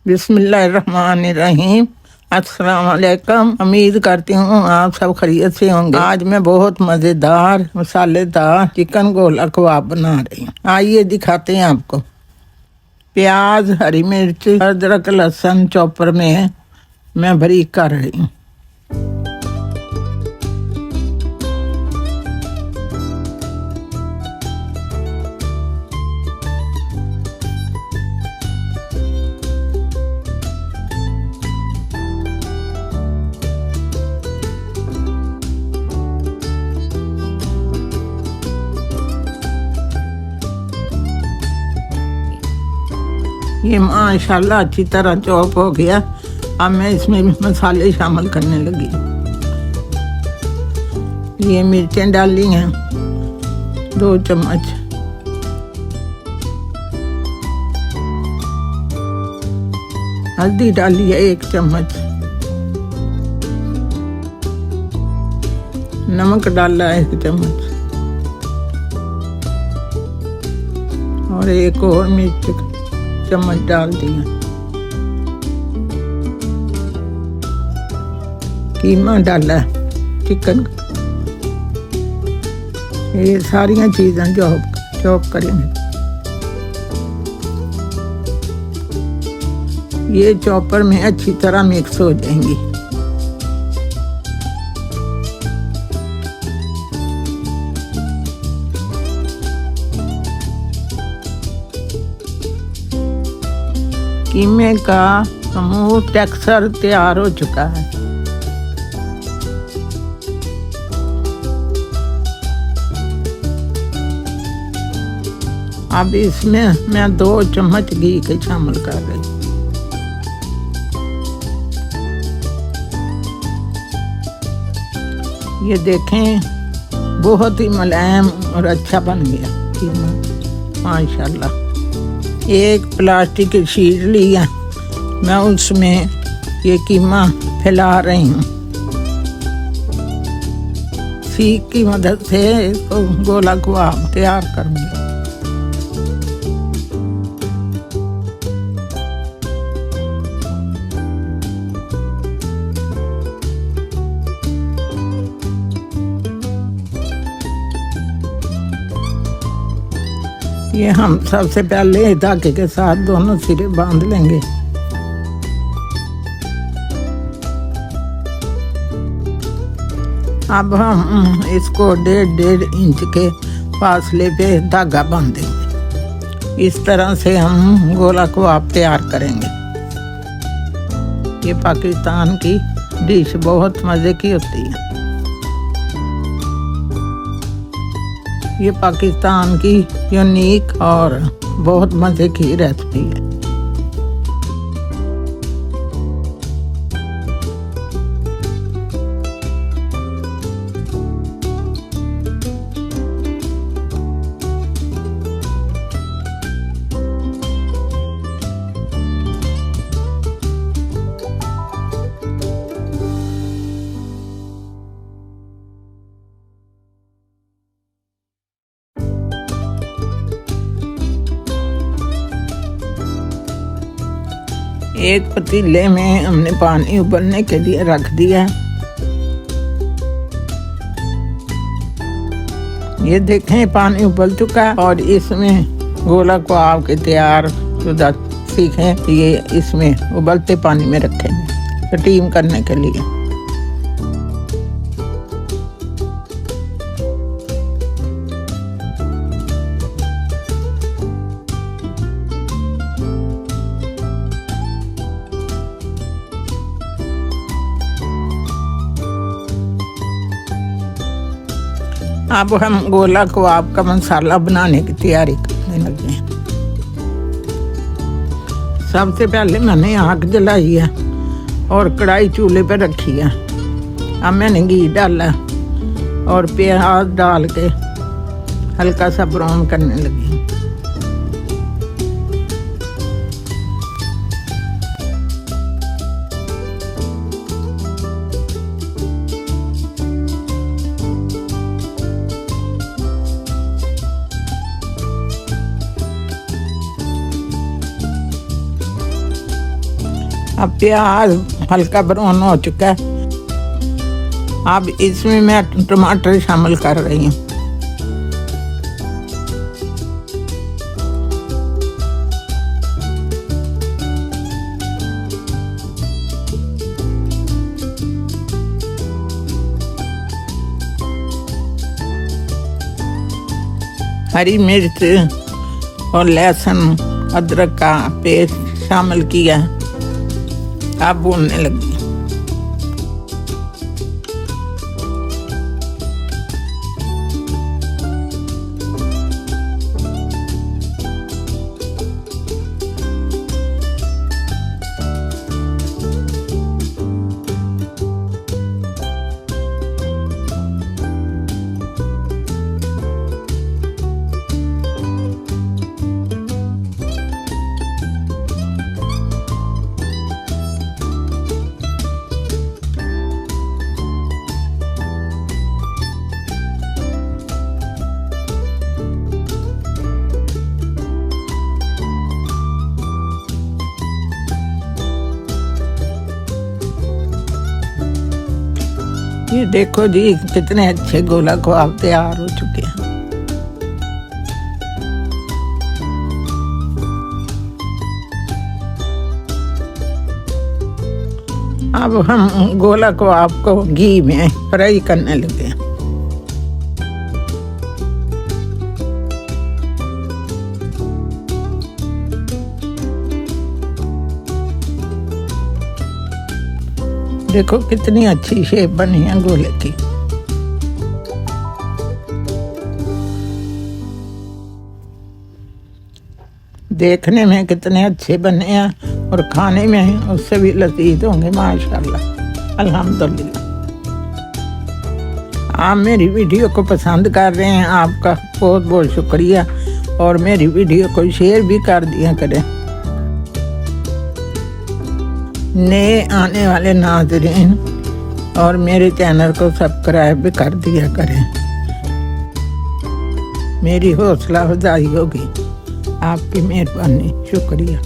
बिस्मिल्लाहिर्रहमानिर्रहीम। अस्सलाम वालेकुम। उम्मीद करती हूँ आप सब खैरियत से होंगे। आज मैं बहुत मज़ेदार मसालेदार चिकन गोला कबाब बना रही हूँ। आइए दिखाते हैं आपको। प्याज, हरी मिर्च, अदरक, लहसुन चॉपर में मैं बारीक कर रही हूँ। ये माशाल्लाह अच्छी तरह चॉप हो गया। अब मैं इसमें मसाले शामिल करने लगी। ये मिर्चें डाली हैं 2 चम्मच, हल्दी डाली है 1 चम्मच, नमक डाला है 1 चम्मच और एक और मिर्च चम्मच डाल दिया। कीमा डाला चिकन, ये सारियां चीज़ें चॉप करेंगे। ये चॉपर में अच्छी तरह मिक्स हो जाएंगी। कीमे का स्मूथ टेक्सचर तैयार हो चुका है। अब इसमें मैं 2 चम्मच घी के शामिल कर रही। ये देखें बहुत ही मुलायम और अच्छा बन गया कीमा माशाल्लाह। एक प्लास्टिक की शीट ली है, मैं उसमें ये कीमा फैला रही हूँ। सीख की मदद से इसको गोला कबाब तैयार करूँगी। ये हम सबसे पहले धागे के साथ दोनों सिरे बांध लेंगे। अब हम इसको 1.5 इंच के फासले पे धागा बांधेंगे। इस तरह से हम गोला कबाब तैयार करेंगे। ये पाकिस्तान की डिश बहुत मज़े की होती है। ये पाकिस्तान की यूनिक और बहुत मज़े की रेसिपी है। एक पतीले में हमने पानी उबलने के लिए रख दिया। ये देखें पानी उबल चुका है और इसमें गोला कबाब के तैयार शुदा सीखें। ये इसमें उबलते पानी में रखेंगे स्टीम करने के लिए। अब हम गोला कबाब का मसाला बनाने की तैयारी करने लगे हैं। सबसे पहले मैंने आग जलाई है और कढ़ाई चूल्हे पर रखी है। अब मैंने घी डाला और प्याज डाल के हल्का सा ब्राउन करने लगी। अब प्याज हल्का ब्राउन हो चुका है। अब इसमें मैं टमाटर शामिल कर रही हूँ। हरी मिर्च और लहसुन अदरक का पेस्ट शामिल किया। अब भूनने लगी। ये देखो जी कितने अच्छे गोला कबाब तैयार हो चुके हैं। अब हम गोला कबाब को घी में फ्राई करने लगे। देखो कितनी अच्छी शेप बनी है गोले की। देखने में कितने अच्छे बने हैं और खाने में उससे भी लजीज होंगे माशाल्लाह अल्हम्दुलिल्लाह। आप मेरी वीडियो को पसंद कर रहे हैं, आपका बहुत बहुत शुक्रिया। और मेरी वीडियो को शेयर भी कर दिया करें। नए आने वाले नाज़रीन और मेरे चैनल को सब्सक्राइब भी कर दिया करें। मेरी हौसला अफजाई होगी। आपकी मेहरबानी, शुक्रिया।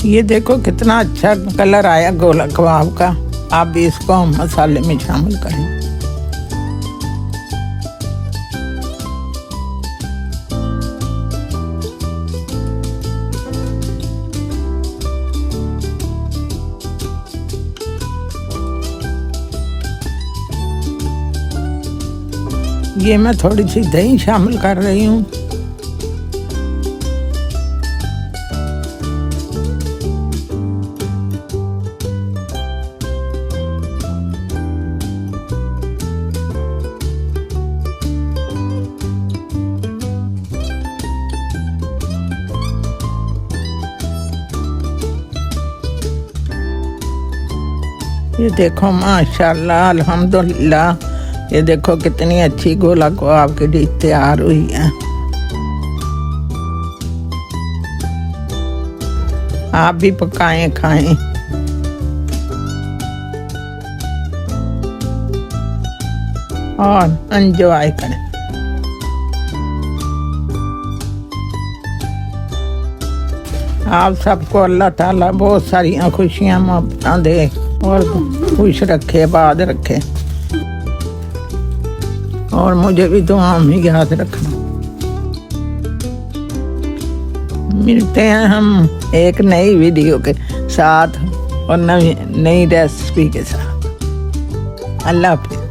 ये देखो कितना अच्छा कलर आया गोला कबाब का। आप भी इसको हम मसाले में शामिल करें। ये मैं थोड़ी सी दही शामिल कर रही हूँ। ये देखो माशाल्लाह अल्हम्दुलिल्लाह। ये देखो कितनी अच्छी गोला कबाब की डिश तैयार हुई है। आप भी पकाएं खाएं। और एंजॉय करें। आप सबको अल्लाह ताला बहुत सारी खुशियां मुहब्बतां दे और खुश रखे, आबाद रखे। और मुझे भी दुआ में याद रखना। मिलते हैं हम एक नई वीडियो के साथ और नई रेसिपी के साथ। अल्लाह हाफिज़।